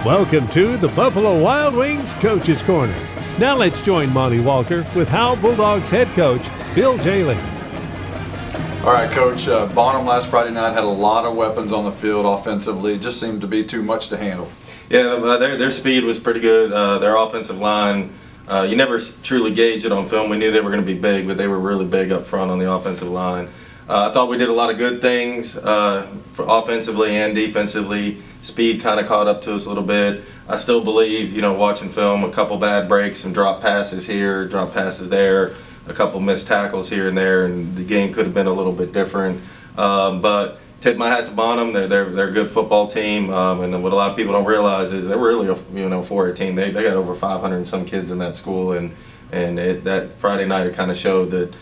Welcome to the Buffalo Wild Wings Coach's Corner. Now let's join Monty Walker with Howe Bulldogs head coach Bill Jaley. All right, Coach. Bonham last Friday night had a lot of weapons on the field offensively. It just seemed to be too much to handle. Yeah, their speed was pretty good. Their offensive line, you never truly gauge it on film. We knew they were going to be big, but they were really big up front on the offensive line. I thought we did a lot of good things for offensively and defensively. Speed kind of caught up to us a little bit. I still believe, watching film, a couple bad breaks, some drop passes here, drop passes there, a couple missed tackles here and there, and the game could have been a little bit different. But tip my hat to Bonham. They're a good football team, and what a lot of people don't realize is they're really a 4A team. They got over 500 and some kids in that school, and that Friday night it kind of showed that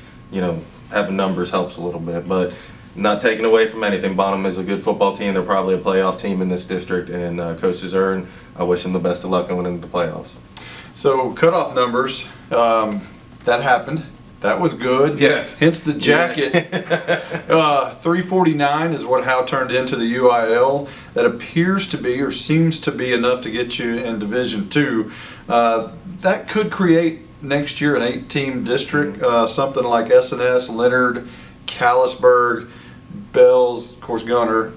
having numbers helps a little bit, but not taking away from anything. Bonham is a good football team. They're probably a playoff team in this district, and Coach DeZern, I wish him the best of luck going into the playoffs. So cutoff numbers, that happened. That was good. Yes. Hence the jacket. 349 is what Howe turned into the UIL. That appears to be or seems to be enough to get you in Division II. That could create next year an 8-team district, something like SNS, Leonard, Callisburg, Bells, of course Gunner,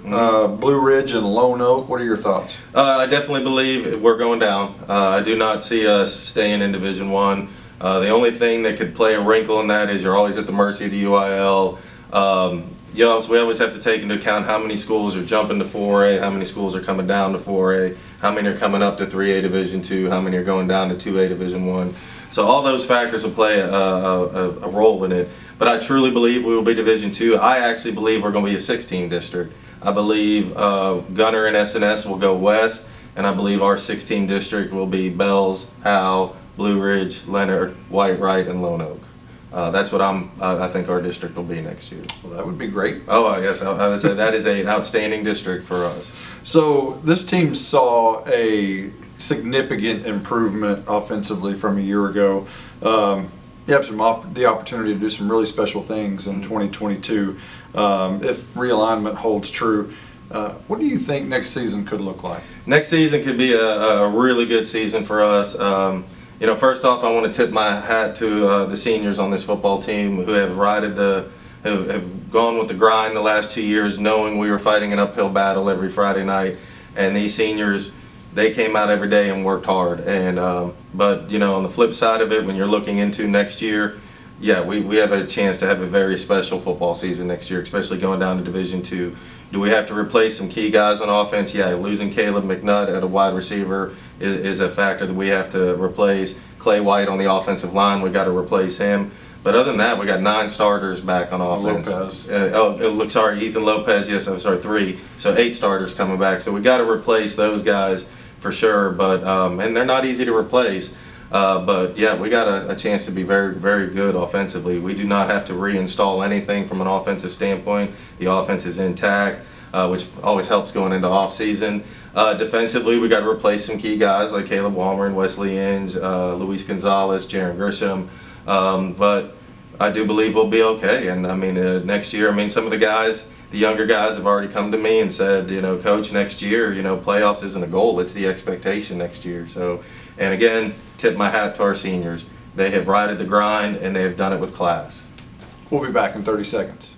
Blue Ridge, and Lone Oak. What are your thoughts? I definitely believe we're going down. I do not see us staying in Division I. The only thing that could play a wrinkle in that is you're always at the mercy of the UIL. So we always have to take into account how many schools are jumping to 4A, how many schools are coming down to 4A, how many are coming up to 3A Division II, how many are going down to 2A Division I. So all those factors will play a role in it. But I truly believe we will be Division II. I actually believe we're going to be a 16 district. I believe Gunner and SNS will go west, and I believe our 16 district will be Bells, Howe, Blue Ridge, Leonard, White Wright, and Lone Oak. That's what I think our district will be next year. Well, that would be great. Oh, yes, I would say that is an outstanding district for us. So this team saw a significant improvement offensively from a year ago. You have the opportunity to do some really special things in 2022 if realignment holds true. What do you think next season could look like? Next season could be a really good season for us. First off, I want to tip my hat to the seniors on this football team who have have gone with the grind the last 2 years, knowing we were fighting an uphill battle every Friday night. And these seniors, they came out every day and worked hard. And but on the flip side of it, when you're looking into next year, yeah, we have a chance to have a very special football season next year, especially going down to Division II. Do we have to replace some key guys on offense? Yeah, losing Caleb McNutt at a wide receiver is a factor that we have to replace. Clay White on the offensive line, we got to replace him. But other than that, we got 9 starters back on offense. Lopez. Ethan Lopez. Yes, I'm sorry, 3. So 8 starters coming back. So we got to replace those guys for sure. But and they're not easy to replace. But yeah, we got a chance to be very, very good offensively. We do not have to reinstall anything from an offensive standpoint. The offense is intact, which always helps going into off season. Defensively, we got to replace some key guys like Caleb Walmer, Wesley Inge, Luis Gonzalez, Jaron Grisham. But I do believe we'll be okay. And I mean, next year, some of the guys, the younger guys have already come to me and said, Coach, next year, playoffs isn't a goal, it's the expectation next year. So, and again, tip my hat to our seniors. They have ridden the grind and they have done it with class. We'll be back in 30 seconds.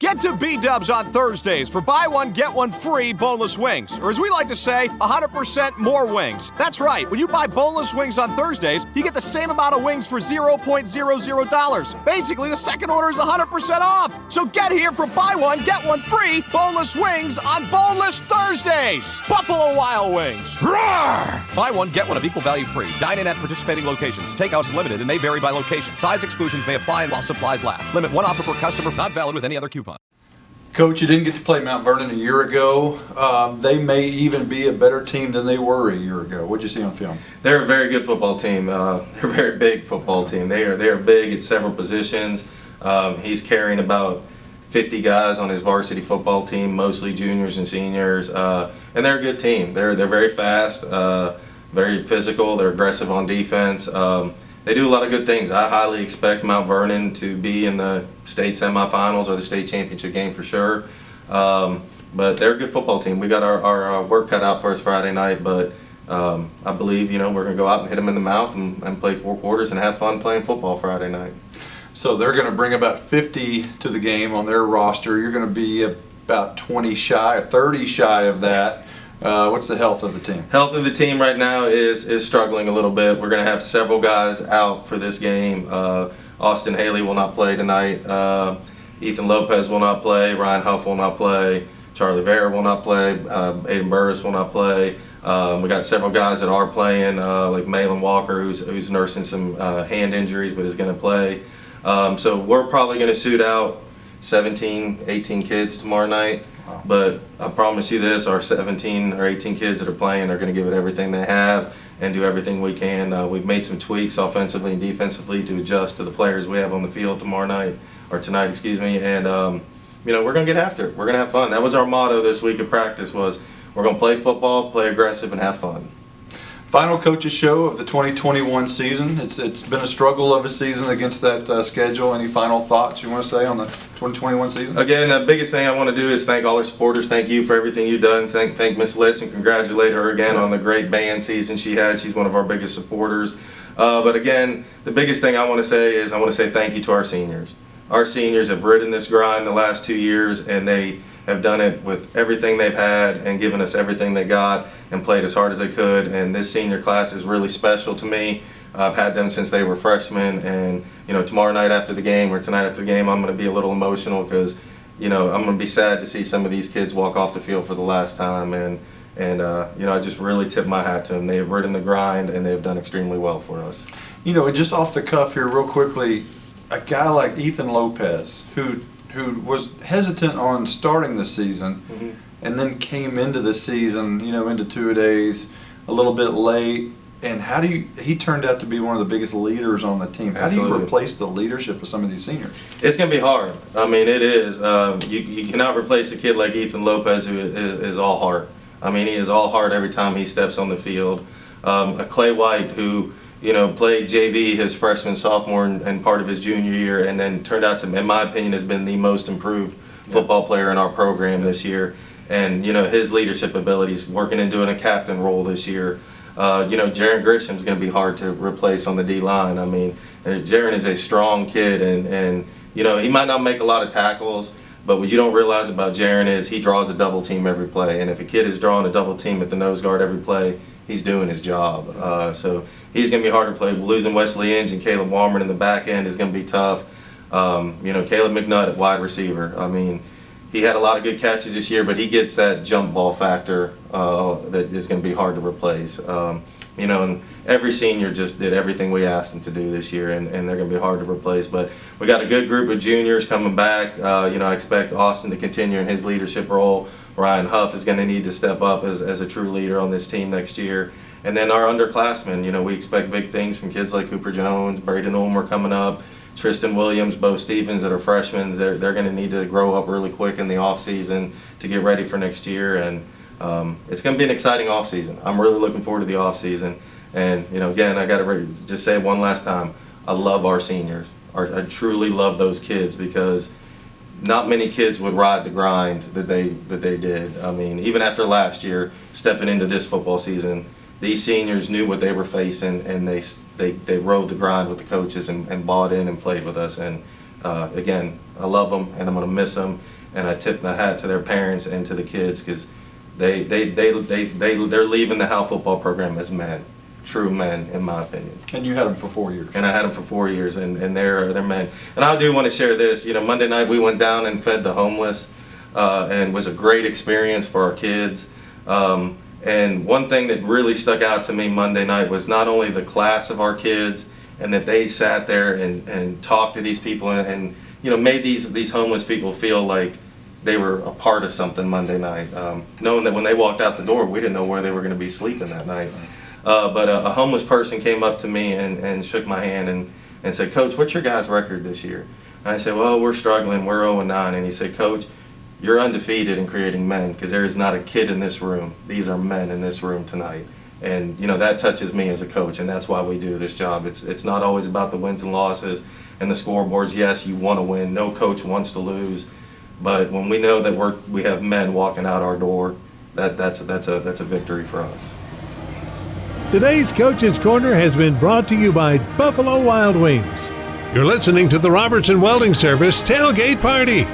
Get to B-Dubs on Thursdays for buy one, get one free boneless wings. Or as we like to say, 100% more wings. That's right. When you buy boneless wings on Thursdays, you get the same amount of wings for $0.00. Basically, the second order is 100% off. So get here for buy one, get one free boneless wings on Boneless Thursdays. Buffalo Wild Wings. Roar! Buy one, get one of equal value free. Dine in at participating locations. Takeout is limited and may vary by location. Size exclusions may apply while supplies last. Limit 1 offer per customer. Not valid with any other coupon. Coach, you didn't get to play Mount Vernon a year ago. They may even be a better team than they were a year ago. What'd you see on film? They're a very good football team. They're a very big football team. They are big at several positions. He's carrying about 50 guys on his varsity football team, mostly juniors and seniors, and they're a good team. They're very fast, very physical. They're aggressive on defense. They do a lot of good things. I highly expect Mount Vernon to be in the state semifinals or the state championship game for sure. But they're a good football team. We got our work cut out for us Friday night, but I believe, we're going to go out and hit them in the mouth and play 4 quarters and have fun playing football Friday night. So they're going to bring about 50 to the game on their roster. You're going to be about 20 shy, or 30 shy of that. What's the health of the team? Health of the team right now is struggling a little bit. We're going to have several guys out for this game. Austin Haley will not play tonight. Ethan Lopez will not play. Ryan Howe will not play. Charlie Vera will not play. Aiden Burris will not play. We got several guys that are playing, like Malin Walker, who's nursing some hand injuries, but is going to play. So we're probably going to suit out 17, 18 kids tomorrow night. Wow. But I promise you this, our 17 or 18 kids that are playing are going to give it everything they have and do everything we can. We've made some tweaks offensively and defensively to adjust to the players we have on the field tonight, and we're going to get after it. We're going to have fun. That was our motto this week of practice, was we're going to play football, play aggressive, and have fun. Final coaches show of the 2021 season. It's been a struggle of a season against that schedule. Any final thoughts you want to say on the 2021 season? Again, the biggest thing I want to do is thank all our supporters. Thank you for everything you've done. Thank Miss Liss and congratulate her again on the great band season she had. She's one of our biggest supporters. But again, the biggest thing I want to say is I want to say thank you to our seniors. Our seniors have ridden this grind the last 2 years, and they have done it with everything they've had and given us everything they got and played as hard as they could. And this senior class is really special to me. I've had them since they were freshmen, and tomorrow night after the game or tonight after the game, I'm going to be a little emotional because I'm going to be sad to see some of these kids walk off the field for the last time. And I just really tip my hat to them. They have ridden the grind and they have done extremely well for us. Just off the cuff here, real quickly, a guy like Ethan Lopez, who was hesitant on starting the season, Mm-hmm. and then came into the season, into 2-a-days a little bit late. And he turned out to be one of the biggest leaders on the team. How do you Absolutely. replace the leadership of some of these seniors? It's going to be hard. I mean, it is. You cannot replace a kid like Ethan Lopez, who is all heart. I mean, he is all heart every time he steps on the field. A Clay White, who played JV his freshman, sophomore, and part of his junior year, and then turned out to, in my opinion, has been the most improved football player in our program this year. And his leadership abilities, working into a captain role this year. Jaron Grisham's going to be hard to replace on the D line. I mean, Jaron is a strong kid, and he might not make a lot of tackles, but what you don't realize about Jaron is he draws a double team every play. And if a kid is drawing a double team at the nose guard every play, he's doing his job. So he's going to be hard to play. Losing Wesley Inge and Caleb Warman in the back end is going to be tough. Caleb McNutt at wide receiver. I mean, he had a lot of good catches this year, but he gets that jump ball factor that is going to be hard to replace. And every senior just did everything we asked them to do this year, and they're going to be hard to replace. But we got a good group of juniors coming back. I expect Austin to continue in his leadership role. Ryan Huff is going to need to step up as a true leader on this team next year. And then our underclassmen, we expect big things from kids like Cooper Jones, Braden Ulmer coming up, Tristan Williams, Bo Stevens that are freshmen. They're going to need to grow up really quick in the offseason to get ready for next year. And it's going to be an exciting offseason. I'm really looking forward to the offseason. And, again, I got to just say it one last time. I love our seniors. I truly love those kids because not many kids would ride the grind that they did. I mean, even after last year, stepping into this football season, these seniors knew what they were facing, and they rode the grind with the coaches and bought in and played with us. And again, I love them, and I'm going to miss them. And I tip the hat to their parents and to the kids because they're leaving the Howe football program as men, true men, in my opinion. And you had them for 4 years. And I had them for 4 years, and they're men. And I do want to share this. Monday night we went down and fed the homeless, and was a great experience for our kids. And one thing that really stuck out to me Monday night was not only the class of our kids, and that they sat there and talked to these people and made these homeless people feel like they were a part of something Monday night. Knowing that when they walked out the door, we didn't know where they were going to be sleeping that night. But a homeless person came up to me and shook my hand and said, "Coach, what's your guys' record this year?" And I said, "Well, we're struggling. We're 0-9. And he said, "Coach, you're undefeated in creating men because there is not a kid in this room. These are men in this room tonight." And that touches me as a coach, and that's why we do this job. It's not always about the wins and losses and the scoreboards. Yes, you want to win. No coach wants to lose. But when we know that we have men walking out our door, that's a victory for us. Today's Coach's Corner has been brought to you by Buffalo Wild Wings. You're listening to the Robertson Welding Service Tailgate Party.